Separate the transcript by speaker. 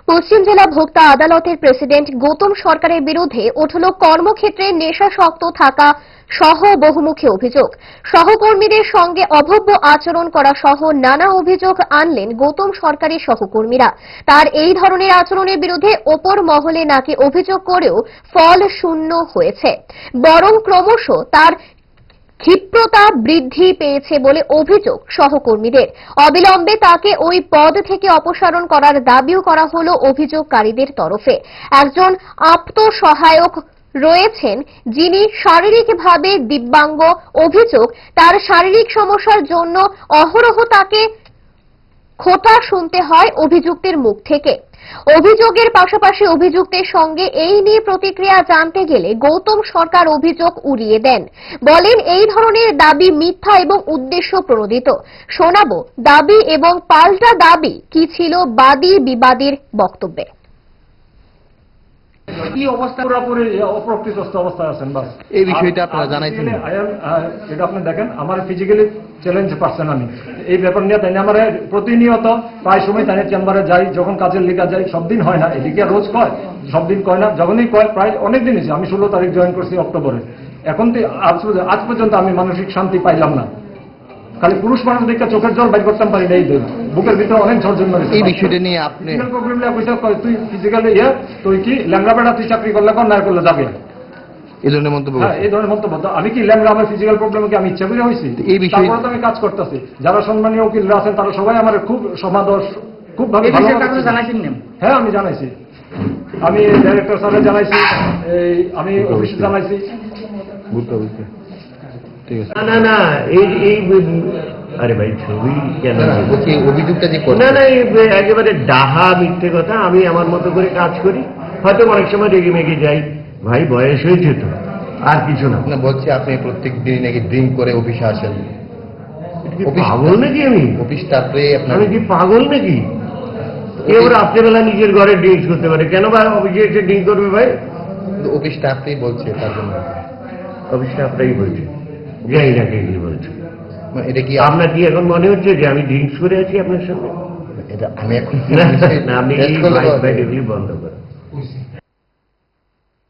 Speaker 1: পশ্চিম জেলা ভোক্তা আদালতের প্রেসিডেন্ট গৌতম সরকারের বিরুদ্ধে উঠল কর্মক্ষেত্রে নেশাসক্ত থাকা সহ বহুমুখী অভিযোগ। সহকর্মীদের সঙ্গে অভব্য আচরণ করা সহ নানা অভিযোগ আনলেন গৌতম সরকারের সহকর্মীরা। তার এই ধরনের আচরণের বিরুদ্ধে ওপর মহলে নাকি অভিযোগ করেও ফল শূন্য হয়েছে, বরং ক্রমশ তার ক্ষিপ্রতা বৃদ্ধি পেয়েছে বলে অভিযোগ সহকর্মীদের। অবিলম্বে তাকে ওই পদ থেকে অপসারণ করার দাবিও করা হলো অভিযোগকারীদের তরফে। একজন আত্মসহায়ক রয়েছেন যিনি শারীরিকভাবে দিব্যাঙ্গ। অভিযোগ, তার শারীরিক সমস্যার জন্য অহরহ তাকে খোঁটা শুনতে হয় অভিযুক্তের মুখ থেকে। অভিযোগের পাশাপাশি অভিযুক্তের সঙ্গে এই নিয়ে প্রতিক্রিয়া জানতে গেলে গৌতম সরকার অভিযোগ উড়িয়ে দেন, বলেন এই ধরনের দাবি মিথ্যা এবং উদ্দেশ্য প্রণোদিত। শোনাবো দাবি এবং পাল্টা দাবি কি ছিল বাদী বিবাদীর বক্তব্যে।
Speaker 2: কি অবস্থা পুরোপুরি অপ্রকৃতস্থ অবস্থায় আছেন, বাস
Speaker 3: এই বিষয়টা আপনারা জানাইছেন।
Speaker 2: এটা আপনি দেখেন, আমার ফিজিক্যালি চ্যালেঞ্জ পারছেন আমি এই ব্যাপার নিয়ে। তাই আমার প্রতিনিয়ত প্রায় সময় তাই চেম্বারে যাই, যখন কাজের লিখা যাই, সব দিন হয় না, এদিকে রোজ কয়, সব দিন কয় না, যখনই কয় প্রায় অনেক দিন হয়েছে। আমি 16 তারিখ জয়েন করছি অক্টোবরে, এখন তো আজ পর্যন্ত আমি মানসিক শান্তি পাইলাম না। খালি পুরুষ মানুষ দেখে চোখের জল বাইর করতে পারি না, এই বুকের ভিতরে অনেক ঝড় জন্ম।
Speaker 3: এই বিষয়টা নিয়ে আপনি
Speaker 2: প্রবলেম তুই ফিজিক্যালি তুই কি ল্যাংড়া বেড়া, তুই চাকরি করলে কর, না করলে যাবে,
Speaker 3: এই ধরনের মন্তব্য।
Speaker 2: হ্যাঁ, এই ধরনের মন্তব্য। আমি কি ল্যাংড়া? আমার ফিজিক্যাল প্রবলেম কি আমি ইচ্ছা করে হয়েছি?
Speaker 3: এই বিষয়ে
Speaker 2: তারপরে তো আমি কাজ করতেছি। যারা সম্মানীয় উকিলরা আছেন তারা সবাই আমার খুব সমাদর, খুব ভালো। হ্যাঁ, আমি জানাইছি, আমি ডাইরেক্টর স্যারের জানাইছি, আমি অফিসে জানাইছি।
Speaker 3: ঠিক আছে।
Speaker 4: না না, এই আরে ভাই ছবি কেন
Speaker 3: বলছি, অভিযোগটা যে
Speaker 4: না না, একেবারে ডাহা মিথ্যে কথা। আমি আমার মতো করে কাজ করি, হয়তো অনেক সময় রেগে মেগে যাই, ভাই বয়স হয়েছে তো, আর কিছু না।
Speaker 3: না, বলছি আপনি প্রত্যেক দিন নাকি ড্রিঙ্ক করে অফিসে আসেন।
Speaker 4: পাগল নাকি আমি?
Speaker 3: অফিস তারপরে
Speaker 4: আমি কি পাগল নাকি? কেউ রাত্রেবেলা নিজের ঘরে ড্রিঙ্কস করতে পারে, কেন ভাই অফিসে এসে ড্রিঙ্ক করবে? ভাই
Speaker 3: অফিসটা আপনি বলছে, তার জন্য
Speaker 4: অফিসটা আপনাই বলছে, যাই না কে কি বলছে।
Speaker 3: এটা কি
Speaker 4: আপনার কি এখন মনে হচ্ছে যে আমি ড্রিঙ্কস করে আছি আপনার সামনে?
Speaker 3: এটা আমি এখন
Speaker 4: না, আপনি বন্ধ করেন।